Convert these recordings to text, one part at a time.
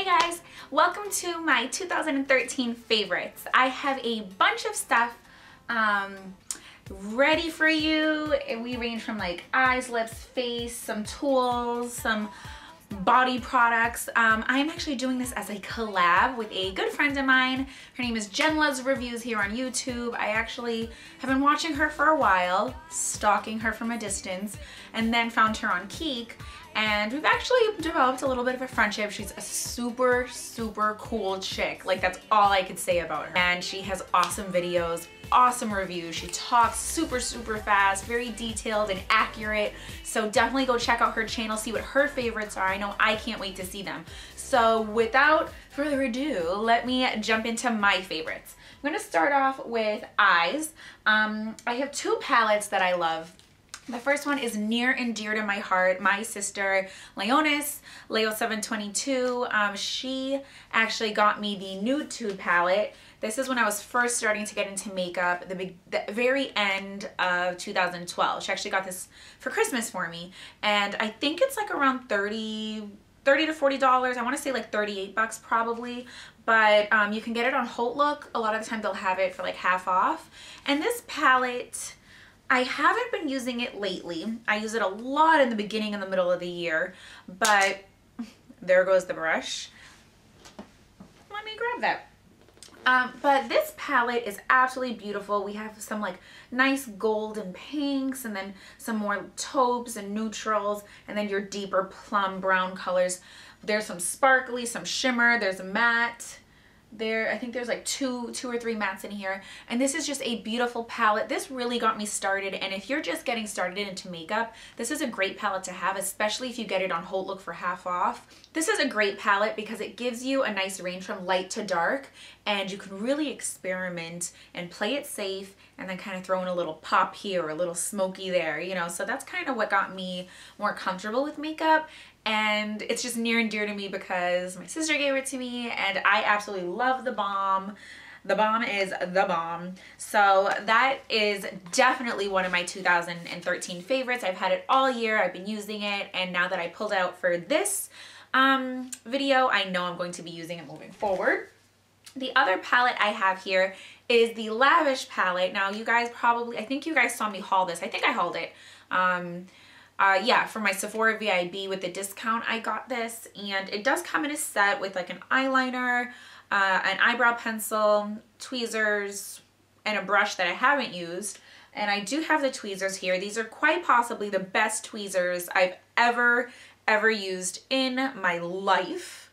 Hey guys, welcome to my 2013 favorites. I have a bunch of stuff ready for you. We range from like eyes, lips, face, some tools, some body products. I'm actually doing this as a collab with a good friend of mine. Her name is JenLuvsReviews here on YouTube. I actually have been watching her for a while, stalking her from a distance, and then found her on Keek. And we've actually developed a little bit of a friendship. She's a super, super cool chick. Like, that's all I could say about her. And she has awesome videos, awesome reviews. She talks super, super fast, very detailed and accurate. So definitely go check out her channel, see what her favorites are. I know I can't wait to see them. So without further ado, let me jump into my favorites. I'm gonna start off with eyes. I have two palettes that I love. The first one is near and dear to my heart. My sister, Leonis, Leo722, she actually got me the Nude Tude palette. This is when I was first starting to get into makeup, the very end of 2012. She actually got this for Christmas for me, and I think it's like around $30 to $40. I want to say like 38 bucks probably, but you can get it on HauteLook. A lot of the time they'll have it for like half off. And this palette, I haven't been using it lately. I use it a lot in the beginning and the middle of the year, but there goes the brush. Let me grab that. But this palette is absolutely beautiful. We have some like nice gold and pinks, and then some more taupes and neutrals, and then your deeper plum brown colors. There's some sparkly, some shimmer, there's a matte. I think there's like two or three mattes in here, and this is just a beautiful palette. This really got me started, and if you're just getting started into makeup, this is a great palette to have, especially if you get it on HauteLook for half off. This is a great palette because it gives you a nice range from light to dark, and you can really experiment and play it safe, and then kind of throw in a little pop here or a little smoky there, you know. So that's kind of what got me more comfortable with makeup. And it's just near and dear to me because my sister gave it to me, and I absolutely love the balm. The balm is the bomb. So that is definitely one of my 2013 favorites. I've had it all year. I've been using it, and now that I pulled out for this video, I know I'm going to be using it moving forward. The other palette I have here is the Lavish palette. Now you guys probably, I think you guys saw me haul this. I think I hauled it. Yeah, for my Sephora VIB with the discount, I got this, and it does come in a set with like an eyeliner, an eyebrow pencil, tweezers, and a brush that I haven't used. And I do have the tweezers here. These are quite possibly the best tweezers I've ever used in my life.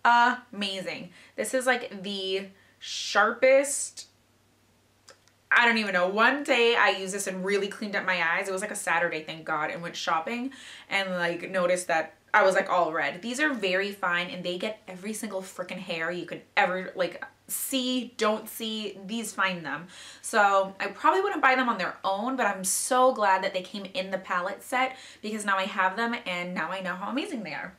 Amazing. This is like the sharpest, I don't even know. One day I used this and really cleaned up my eyes. It was like a Saturday, thank God, and went shopping and like noticed that I was like all red. These are very fine, and they get every single freaking hair you could ever like see, don't see. These find them. So I probably wouldn't buy them on their own, but I'm so glad that they came in the palette set because now I have them and now I know how amazing they are.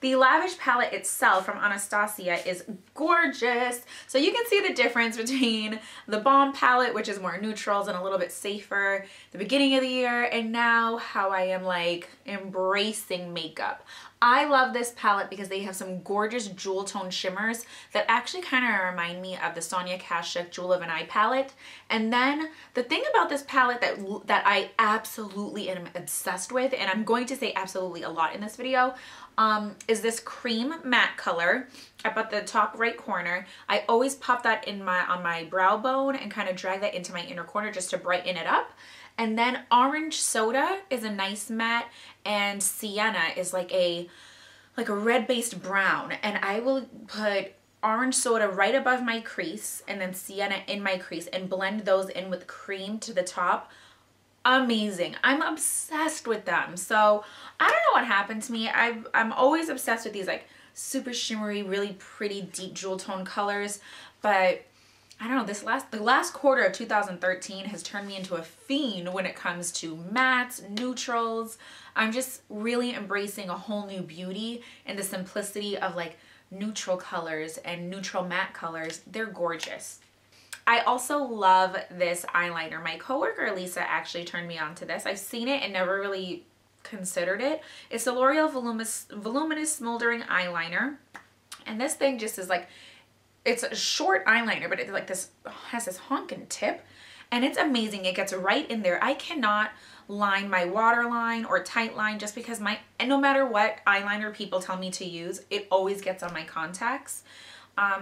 The Lavish palette itself from Anastasia is gorgeous. So you can see the difference between the Balm palette, which is more neutrals and a little bit safer, the beginning of the year, and now how I am like embracing makeup. I love this palette because they have some gorgeous jewel tone shimmers that actually kind of remind me of the Sonia Kashuk Jewel of an Eye palette. And then the thing about this palette that I absolutely am obsessed with, and I'm going to say absolutely a lot in this video, is this cream matte color up at the top right corner. I always pop that in on my brow bone and kind of drag that into my inner corner just to brighten it up. And then Orange Soda is a nice matte, and Sienna is like a red-based brown. And I will put Orange Soda right above my crease and then Sienna in my crease and blend those in with cream to the top. Amazing. I'm obsessed with them. So I don't know what happened to me. I'm always obsessed with these like super shimmery, really pretty deep jewel tone colors, but I don't know, the last quarter of 2013 has turned me into a fiend when it comes to mattes, neutrals. I'm just really embracing a whole new beauty and the simplicity of like neutral colors and neutral matte colors. They're gorgeous. I also love this eyeliner. My coworker Lisa actually turned me on to this. I've seen it and never really considered it. It's the L'Oreal Voluminous Smoldering Eyeliner. And this thing just is like, it's a short eyeliner, but it's like this, has this honking tip, and it's amazing. It gets right in there. I cannot line my waterline or tight line just because and no matter what eyeliner people tell me to use, it always gets on my contacts.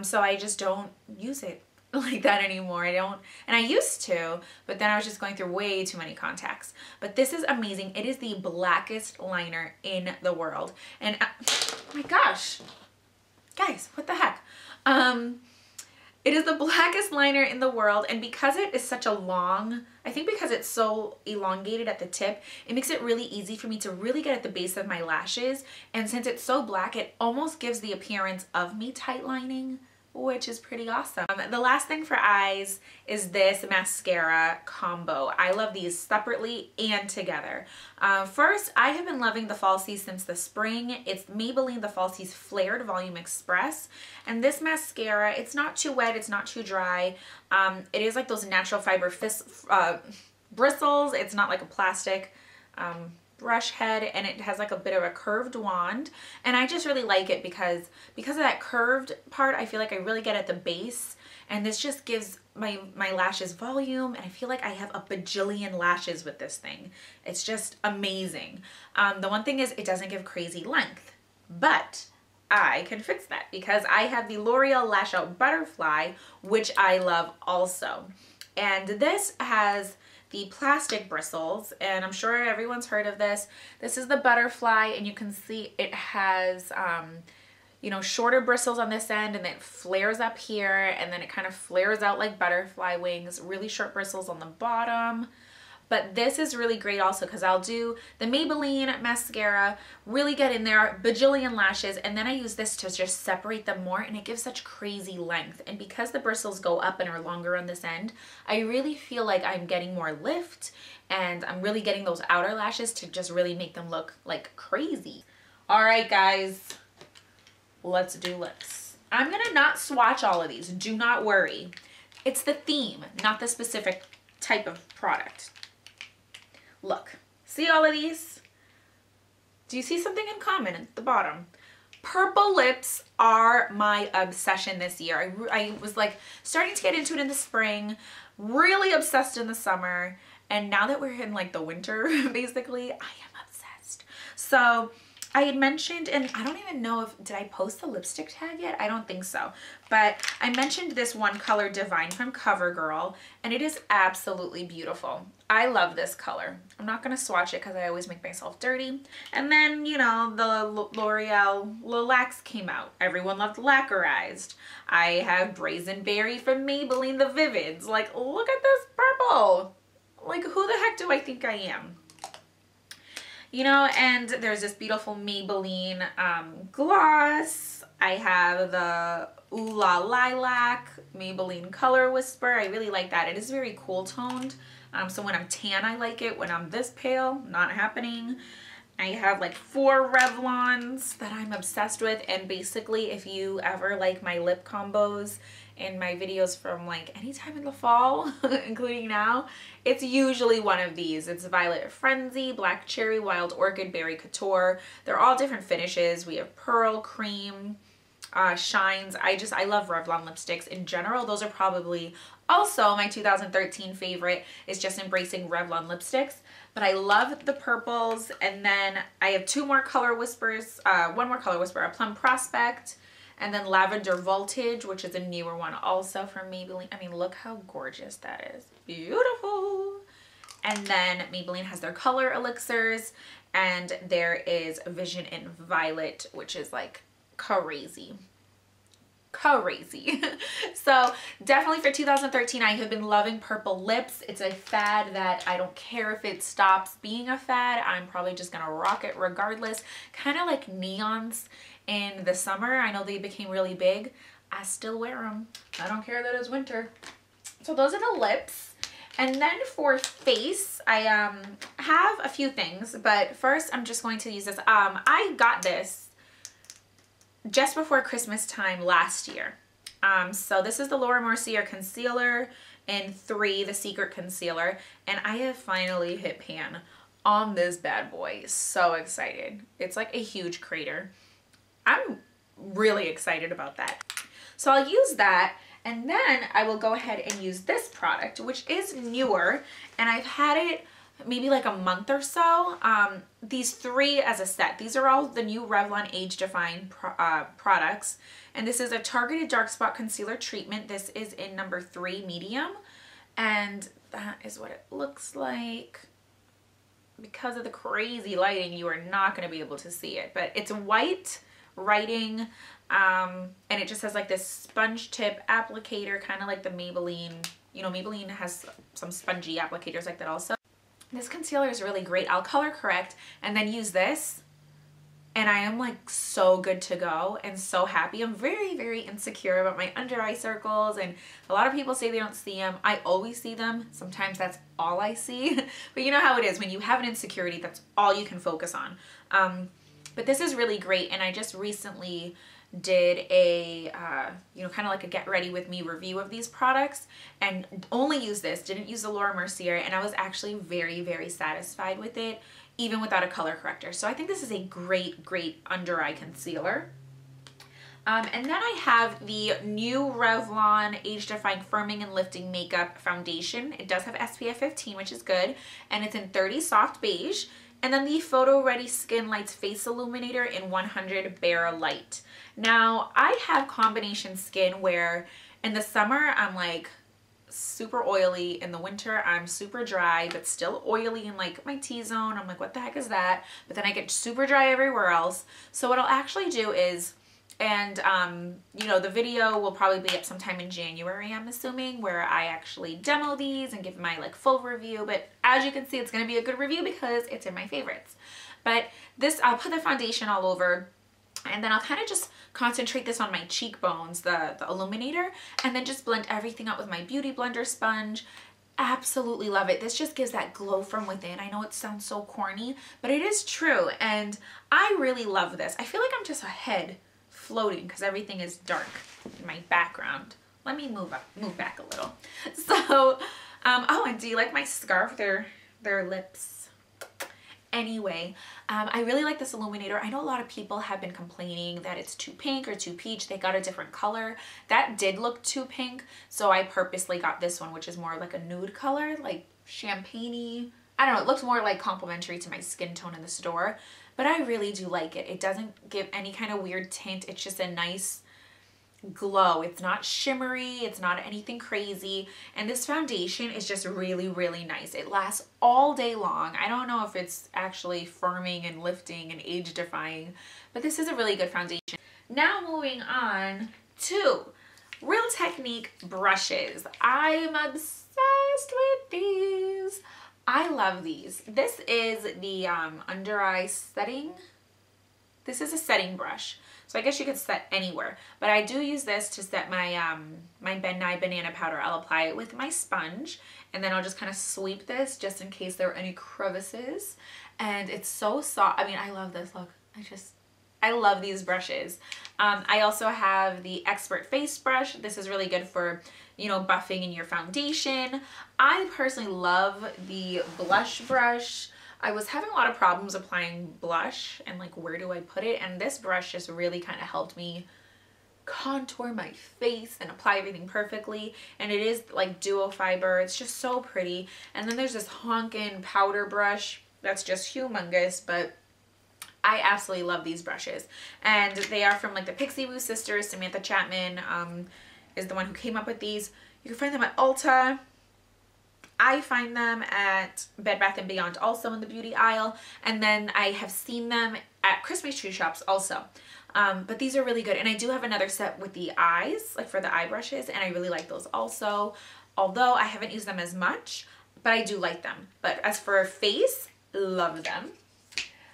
So I just don't use it like that anymore. I don't, and I used to, but then I was just going through way too many contacts. But this is amazing. It is the blackest liner in the world. And oh my gosh, guys, what the heck? It is the blackest liner in the world, and because it is such a long, I think because it's so elongated at the tip, it makes it really easy for me to really get at the base of my lashes. And since it's so black, it almost gives the appearance of me tight lining, which is pretty awesome. The last thing for eyes is this mascara combo. I love these separately and together. First, I have been loving the Falsies since the spring. It's Maybelline the Falsies Flared Volume Express. And this mascara, it's not too wet, it's not too dry. It is like those natural fiber bristles. It's not like a plastic brush head, and it has like a bit of a curved wand, and I just really like it because of that curved part. I feel like I really get at the base, and this just gives my lashes volume, and I feel like I have a bajillion lashes with this thing. It's just amazing. The one thing is it doesn't give crazy length, but I can fix that because I have the L'Oreal Lash Out Butterfly, which I love also. And this has the plastic bristles, and I'm sure everyone's heard of this. This is the butterfly, and you can see it has, you know, shorter bristles on this end, and then it flares up here, and then it kind of flares out like butterfly wings, really short bristles on the bottom. But this is really great also because I'll do the Maybelline mascara, really get in there, bajillion lashes, and then I use this to just separate them more, and it gives such crazy length. And because the bristles go up and are longer on this end, I really feel like I'm getting more lift, and I'm really getting those outer lashes to just really make them look like crazy. All right, guys, let's do lips. I'm gonna not swatch all of these, do not worry. It's the theme, not the specific type of product. Look, see all of these? Do you see something in common at the bottom? Purple lips are my obsession this year. I was like starting to get into it in the spring, really obsessed in the summer, and now that we're in like the winter, basically, I am obsessed. So I had mentioned, and I don't even know if, did I post the lipstick tag yet? I don't think so. But I mentioned this one color, Divine from CoverGirl, and it is absolutely beautiful. I love this color. I'm not going to swatch it because I always make myself dirty. And then, you know, the L'Oreal Lilacs came out. Everyone loved Lacquerized. I have Brazen Berry from Maybelline The Vivids. Like, look at this purple. Like, who the heck do I think I am? You know, and there's this beautiful Maybelline gloss. I have the Ooh La Lilac Maybelline Color Whisper. I really like that. It is very cool toned. So when I'm tan, I like it. When I'm this pale, not happening. I have like 4 Revlons that I'm obsessed with. And basically, if you ever like my lip combos in my videos from like anytime in the fall, including now, it's usually one of these. It's Violet Frenzy, Black Cherry, Wild Orchid, Berry Couture. They're all different finishes. We have Pearl, Cream, Shines. I love Revlon lipsticks in general. Those are probably also my 2013 favorite, is just embracing Revlon lipsticks. But I love the purples, and then I have 2 more color whispers, one more color whisper, a Plum Prospect, and then Lavender Voltage, which is a newer one also from Maybelline. I mean, look how gorgeous that is. Beautiful. And then Maybelline has their color elixirs, and there is Vision in Violet, which is like crazy. Crazy. So definitely for 2013, I have been loving purple lips. It's a fad that I don't care if it stops being a fad. I'm probably just gonna rock it regardless. Kind of like neons in the summer. I know they became really big. I still wear them. I don't care that it's winter. So those are the lips. And then for face, I have a few things, but first I'm just going to use this. I got this just before Christmas time last year. So this is the Laura Mercier Concealer in 3, the Secret Concealer, and I have finally hit pan on this bad boy. So excited. It's like a huge crater. I'm really excited about that. So I'll use that, and then I will go ahead and use this product, which is newer, and I've had it maybe like a month or so. These 3 as a set. These are all the new Revlon Age Define products, and this is a targeted dark spot concealer treatment. This is in number 3 medium, and that is what it looks like. Because of the crazy lighting, you are not going to be able to see it, but it's white writing, and it just has like this sponge tip applicator, kind of like the Maybelline. You know, Maybelline has some spongy applicators like that also. This concealer is really great. I'll color correct and then use this, and I am like so good to go and so happy. I'm very, very insecure about my under eye circles, and a lot of people say they don't see them. I always see them. Sometimes that's all I see, but you know how it is when you have an insecurity, that's all you can focus on. But this is really great, and I just recently did a, you know, kind of like a get ready with me review of these products, and only used this, didn't use the Laura Mercier, and I was actually very, very satisfied with it, even without a color corrector. So I think this is a great, great under eye concealer. And then I have the new Revlon Age Define Firming and Lifting Makeup Foundation. It does have SPF 15, which is good, and it's in 30 Soft Beige. And then the Photo Ready Skin Lights Face Illuminator in 100 Bare Light. Now, I have combination skin where in the summer I'm like super oily, in the winter I'm super dry but still oily in like my T-zone. I'm like, what the heck is that? But then I get super dry everywhere else. So what I'll actually do is, and you know, the video will probably be up sometime in January, I'm assuming, where I actually demo these and give my like full review. But as you can see, it's going to be a good review because it's in my favorites. But this, I'll put the foundation all over, and then I'll kind of just concentrate this on my cheekbones, the illuminator, and then just blend everything out with my Beauty Blender sponge. Absolutely love it. This just gives that glow from within. I know it sounds so corny, but it is true, and I really love this. I feel like I'm just a head floating because everything is dark in my background. Let me move back a little. So, oh, and do you like my scarf? Their lips. Anyway, I really like this illuminator. I know a lot of people have been complaining that it's too pink or too peach. They got a different color. That did look too pink, so I purposely got this one, which is more like a nude color, like champagne-y. I don't know, it looks more like complementary to my skin tone in the store, but I really do like it. It doesn't give any kind of weird tint. It's just a nice glow. It's not shimmery, it's not anything crazy, and this foundation is just really, really nice. It lasts all day long. I don't know if it's actually firming and lifting and age defying, but this is a really good foundation. Now moving on to Real Technique brushes. I'm obsessed with these. I love these. This is the under eye setting. This is a setting brush. So I guess you could set anywhere, but I do use this to set my my Ben Nye banana powder. I'll apply it with my sponge, and then I'll just kind of sweep this just in case there are any crevices. And it's so soft. I mean, I love this. Look, I love these brushes. I also have the Expert Face Brush. This is really good for, you know, buffing in your foundation. I personally love the blush brush. I was having a lot of problems applying blush and like, where do I put it? And this brush just really kind of helped me contour my face and apply everything perfectly. And it is like duo fiber. It's just so pretty. And then there's this honkin' powder brush that's just humongous, but I absolutely love these brushes. And they are from like the Pixie Woo sisters. Samantha Chapman is the one who came up with these. You can find them at Ulta. I find them at Bed Bath & Beyond also in the beauty aisle, and then I have seen them at Christmas tree shops also. But these are really good, and I do have another set with the eyes, like for the eye brushes, and I really like those also, although I haven't used them as much, but I do like them. But as for face, love them.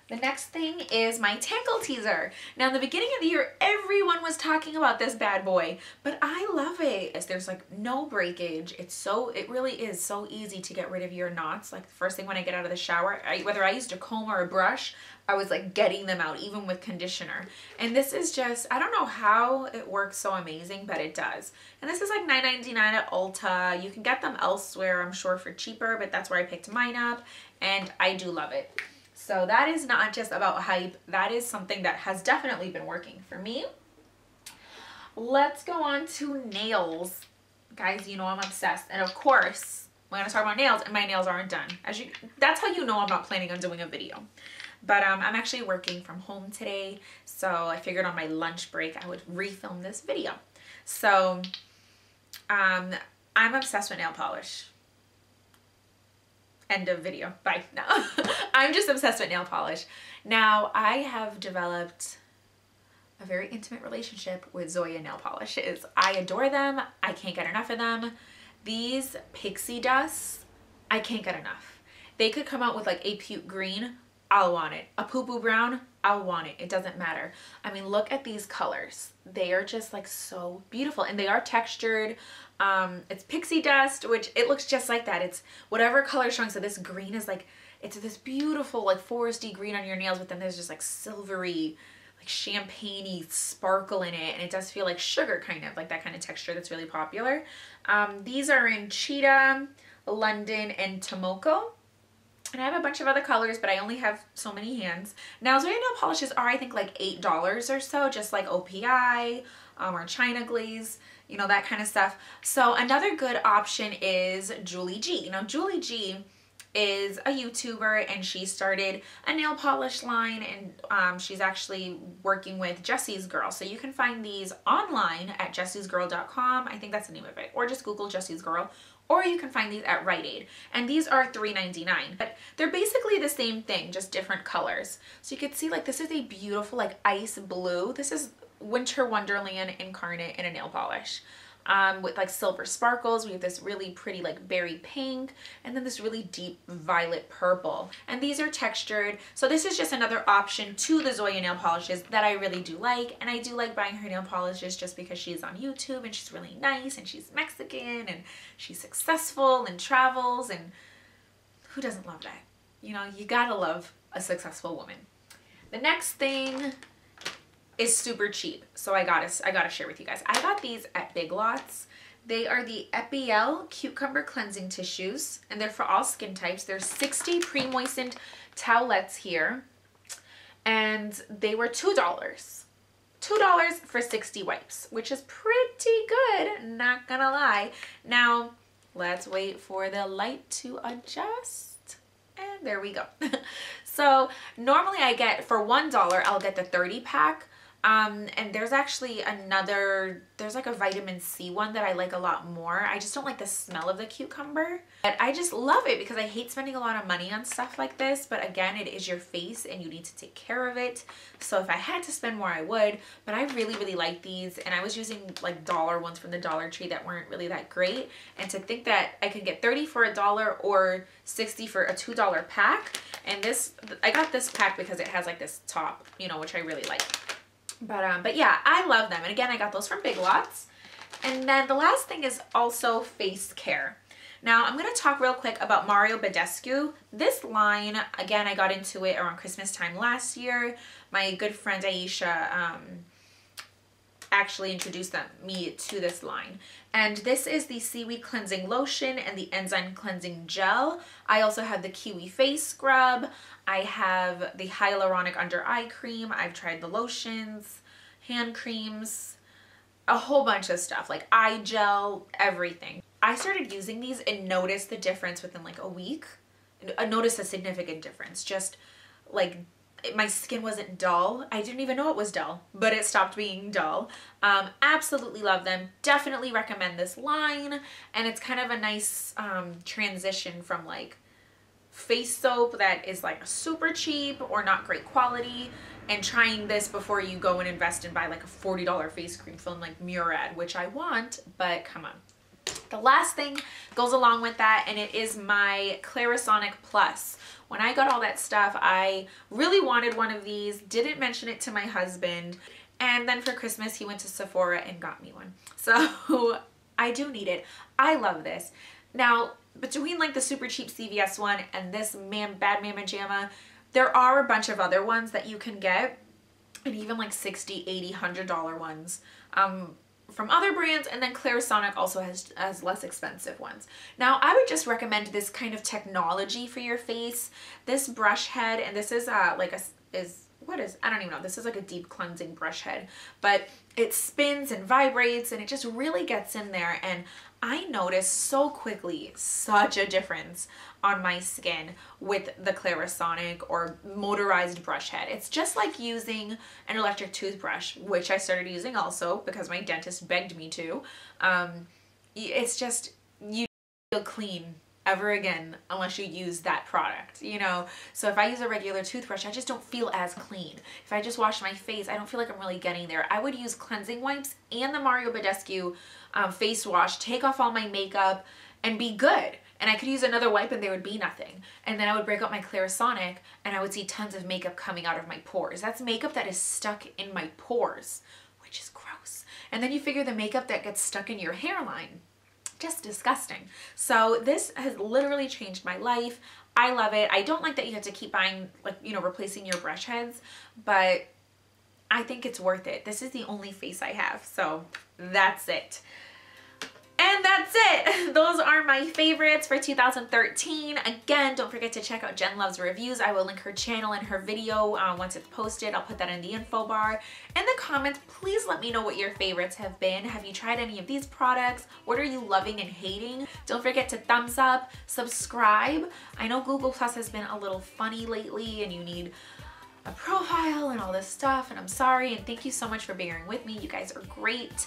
The next thing is my Tankle Teaser. Now in the beginning of the year, everyone was talking about this bad boy, but I love it. There's like no breakage. It really is so easy to get rid of your knots. Like the first thing when I get out of the shower, whether I used a comb or a brush, I was like getting them out even with conditioner. And this is just, I don't know how it works so amazing, but it does. And this is like $9.99 at Ulta. You can get them elsewhere, I'm sure, for cheaper, but that's where I picked mine up, and I do love it. So that is not just about hype. That is something that has definitely been working for me. let's go on to nails. Guys, you know I'm obsessed. And of course, we're gonna talk about nails, and my nails aren't done. That's how you know I'm not planning on doing a video. But I'm actually working from home today, so I figured on my lunch break I would refilm this video. So I'm obsessed with nail polish. End of video. Bye. No. I'm just obsessed with nail polish. Now, I have developed a very intimate relationship with Zoya nail polishes. I adore them. I can't get enough of them. These pixie dusts, I can't get enough. They could come out with like a puke green, I'll want it. A poo-poo brown, I'll want it. It doesn't matter. I mean, look at these colors. They are just like so beautiful, and they are textured. It's pixie dust, which it looks just like that. It's whatever color showing. So this green is like, it's this beautiful like foresty green on your nails, but then there's just like silvery, like champagne-y sparkle in it, and it does feel like sugar, kind of like that kind of texture that's really popular. These are in Cheetah, London, and Tomoko. And I have a bunch of other colors, but I only have so many hands. Now, Zoya nail polishes are, I think, like $8 or so, just like OPI or China Glaze, you know, that kind of stuff. So another good option is Julie G. Now, Julie G is a YouTuber, and she started a nail polish line, and she's actually working with Jessie's Girl. So you can find these online at jessiesgirl.com. I think that's the name of it. Or just Google Jessie's Girl. Or you can find these at Rite Aid. And these are $3.99. But they're basically the same thing, just different colors. So you can see, like, this is a beautiful, like, ice blue. This is Winter Wonderland incarnate in a nail polish. With like silver sparkles. We have this really pretty like berry pink, and then this really deep violet purple. And these are textured. So this is just another option to the Zoya nail polishes that I really do like. And I do like buying her nail polishes just because she's on YouTube and she's really nice, and she's Mexican, and she's successful and travels, and who doesn't love that? You know, you gotta love a successful woman. The next thing is super cheap, so I gotta share with you guys. I got these at Big Lots. They are the Epiel Cucumber Cleansing Tissues, and they're for all skin types. There's 60 pre-moistened towelettes here, and they were $2. $2 for 60 wipes, which is pretty good, not gonna lie. Now, let's wait for the light to adjust, and there we go. So normally I get, for $1, I'll get the 30 pack. And there's actually there's like a vitamin C one that I like a lot more. I just don't like the smell of the cucumber, but I just love it because I hate spending a lot of money on stuff like this. But again, it is your face and you need to take care of it. So if I had to spend more, I would, but I really, really like these. And I was using like dollar ones from the Dollar Tree that weren't really that great. And to think that I could get 30 for $1 or 60 for a $2 pack. And I got this pack because it has like this top, you know, which I really like. But yeah, I love them. And again, I got those from Big Lots. And then the last thing is also face care. Now, I'm going to talk real quick about Mario Badescu. This line, again, I got into it around Christmas time last year. My good friend Aisha actually introduced me to this line. And this is the Seaweed Cleansing Lotion and the Enzyme Cleansing Gel. I also have the Kiwi Face Scrub. I have the Hyaluronic Under Eye Cream. I've tried the lotions, hand creams, a whole bunch of stuff, like eye gel, everything. I started using these and noticed the difference within like a week. I noticed a significant difference. Just like my skin wasn't dull. I didn't even know it was dull, but it stopped being dull. Absolutely love them. Definitely recommend this line. And it's kind of a nice transition from like face soap that is like super cheap or not great quality, and trying this before you go and invest and buy like a $40 face cream from like Murad, which I want, but come on. The last thing goes along with that, and it is my Clarisonic Plus. When I got all that stuff, I really wanted one of these, didn't mention it to my husband, and then for Christmas he went to Sephora and got me one. So I do need it. I love this. Now, between like the super cheap CVS one and this Bad Mama Jamma, there are a bunch of other ones that you can get, and even like $60, $80, $100 ones from other brands. And then Clarisonic also has less expensive ones. Now, I would just recommend this kind of technology for your face. This brush head, and this is I don't even know. This is like a deep cleansing brush head, but it spins and vibrates and it just really gets in there. And I noticed so quickly such a difference on my skin with the Clarisonic or motorized brush head. It's just like using an electric toothbrush, which I started using also because my dentist begged me to. It's just, you don't feel clean ever again unless you use that product, you know? So if I use a regular toothbrush, I just don't feel as clean. If I just wash my face, I don't feel like I'm really getting there. I would use cleansing wipes and the Mario Badescu face wash, take off all my makeup, and be good. And I could use another wipe and there would be nothing. And then I would break out my Clarisonic and I would see tons of makeup coming out of my pores. That's makeup that is stuck in my pores, which is gross. And then you figure the makeup that gets stuck in your hairline, just disgusting. So this has literally changed my life. I love it. I don't like that you have to keep buying, like, you know, replacing your brush heads, but I think it's worth it. This is the only face I have, so that's it. And that's it. Those are my favorites for 2013. Again, don't forget to check out JenLuvsReviews. I will link her channel and her video once it's posted. I'll put that in the info bar. In the comments, please let me know what your favorites have been. Have you tried any of these products? What are you loving and hating? Don't forget to thumbs up, subscribe. I know Google Plus has been a little funny lately and you need a profile and all this stuff, and I'm sorry, and thank you so much for bearing with me. You guys are great.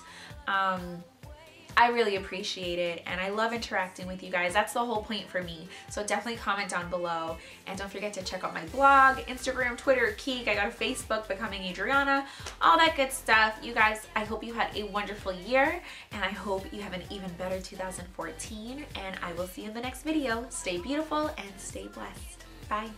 I really appreciate it, and I love interacting with you guys. That's the whole point for me. So definitely comment down below, and don't forget to check out my blog, Instagram, Twitter, Keek. I got a Facebook, Becoming Adriana, all that good stuff. You guys, I hope you had a wonderful year, and I hope you have an even better 2014, and I will see you in the next video. Stay beautiful and stay blessed. Bye.